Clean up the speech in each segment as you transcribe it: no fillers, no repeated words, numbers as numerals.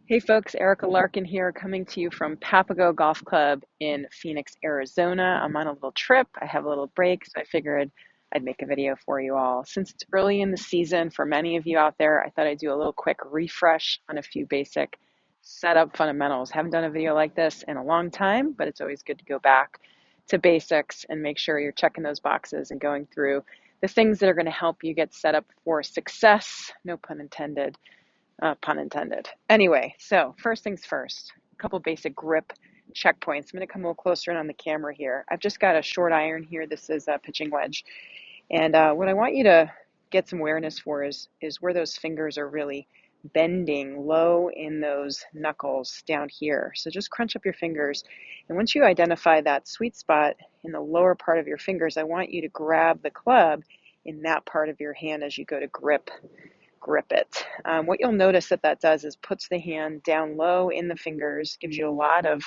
Hey folks, Erika Larkin here, coming to you from Papago Golf Club in Phoenix, Arizona. I'm on a little trip. I have a little break, so I figured I'd make a video for you all. Since it's early in the season, for many of you out there, I thought I'd do a little quick refresh on a few basic setup fundamentals. Haven't done a video like this in a long time, but it's always good to go back to basics and make sure you're checking those boxes and going through the things that are going to help you get set up for success, no pun intended. Pun intended. Anyway, so first things first, a couple basic grip checkpoints. I'm going to come a little closer in on the camera here. I've just got a short iron here. This is a pitching wedge. And what I want you to get some awareness for is where those fingers are really bending low in those knuckles down here. So just crunch up your fingers. And once you identify that sweet spot in the lower part of your fingers, I want you to grab the club in that part of your hand as you go to grip it. What you'll notice that does is puts the hand down low in the fingers, gives you a lot of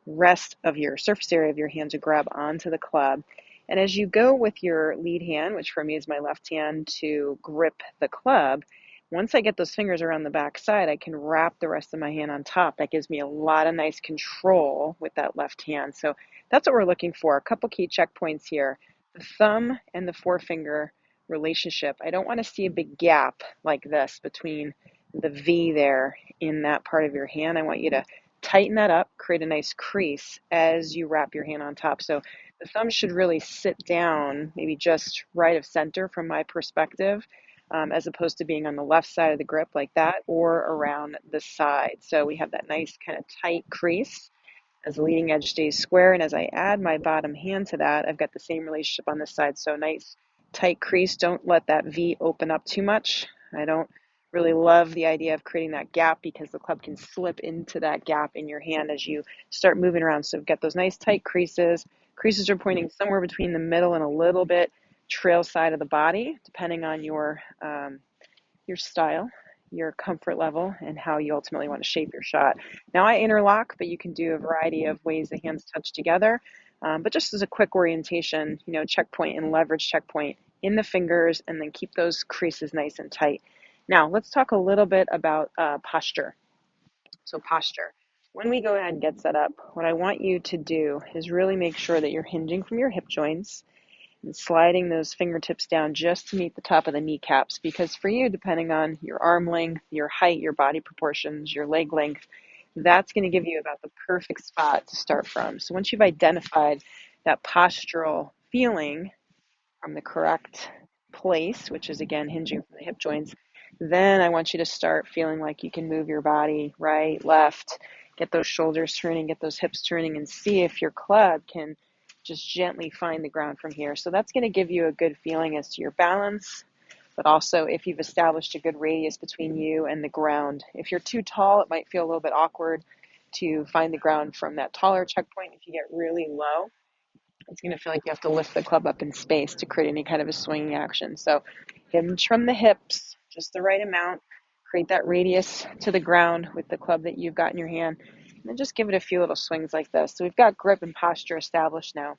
rest of your surface area of your hand to grab onto the club. And as you go with your lead hand, which for me is my left hand, to grip the club, once I get those fingers around the back side, I can wrap the rest of my hand on top. That gives me a lot of nice control with that left hand. So that's what we're looking for. A couple key checkpoints here. The thumb and the forefinger relationship. I don't want to see a big gap like this between the V there in that part of your hand. I want you to tighten that up, create a nice crease as you wrap your hand on top. So the thumb should really sit down, maybe just right of center from my perspective, as opposed to being on the left side of the grip like that or around the side. So we have that nice kind of tight crease as the leading edge stays square. And as I add my bottom hand to that, I've got the same relationship on this side. So nice tight crease. Don't let that V open up too much. I don't really love the idea of creating that gap because the club can slip into that gap in your hand as you start moving around. So get those nice tight creases. Creases are pointing somewhere between the middle and a little bit trail side of the body, depending on your style, your comfort level, and how you ultimately want to shape your shot. Now I interlock, but you can do a variety of ways the hands touch together. But just as a quick orientation, checkpoint and leverage checkpoint in the fingers, and then keep those creases nice and tight. Now let's talk a little bit about posture. So posture. When we go ahead and get set up, what I want you to do is really make sure that you're hinging from your hip joints and sliding those fingertips down just to meet the top of the kneecaps, because for you, depending on your arm length, your height, your body proportions, your leg length, that's going to give you about the perfect spot to start from. So once you've identified that postural feeling from the correct place, which is again hinging from the hip joints, then I want you to start feeling like you can move your body right, left, get those shoulders turning, get those hips turning, and see if your club can just gently find the ground from here. So that's going to give you a good feeling as to your balance, but also if you've established a good radius between you and the ground. If you're too tall, it might feel a little bit awkward to find the ground from that taller checkpoint. If you get really low, it's going to feel like you have to lift the club up in space to create any kind of a swinging action. So hinge from the hips, just the right amount. Create that radius to the ground with the club that you've got in your hand. And then just give it a few little swings like this. So we've got grip and posture established now.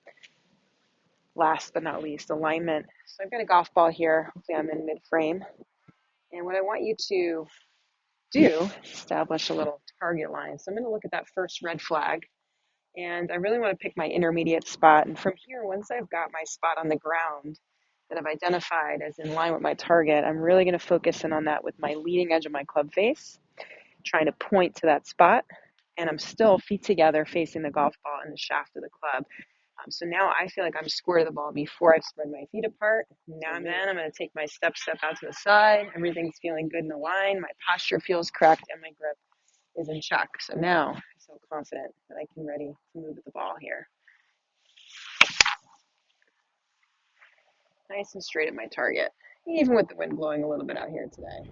Last but not least, alignment. So I've got a golf ball here. Hopefully I'm in mid-frame. And what I want you to do is establish a little target line. So I'm going to look at that first red flag. And I really want to pick my intermediate spot. And from here, once I've got my spot on the ground that I've identified as in line with my target, I'm really going to focus in on that with my leading edge of my club face, trying to point to that spot. And I'm still feet together facing the golf ball and the shaft of the club. So now I feel like I'm square to the ball before I've spread my feet apart. Now I'm going to take my step out to the side. Everything's feeling good in the line. My posture feels correct and my grip is in check. So now I feel confident that I can ready to move with the ball here. Nice and straight at my target, even with the wind blowing a little bit out here today.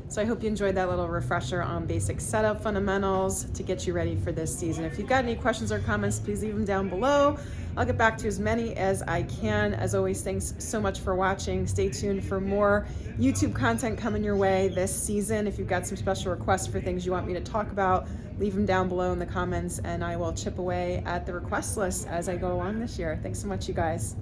So I hope you enjoyed that little refresher on basic setup fundamentals to get you ready for this season. If you've got any questions or comments, please leave them down below. I'll get back to as many as I can. As always, thanks so much for watching. Stay tuned for more YouTube content coming your way this season. If you've got some special requests for things you want me to talk about, leave them down below in the comments and I will chip away at the request list as I go along this year. Thanks so much, you guys.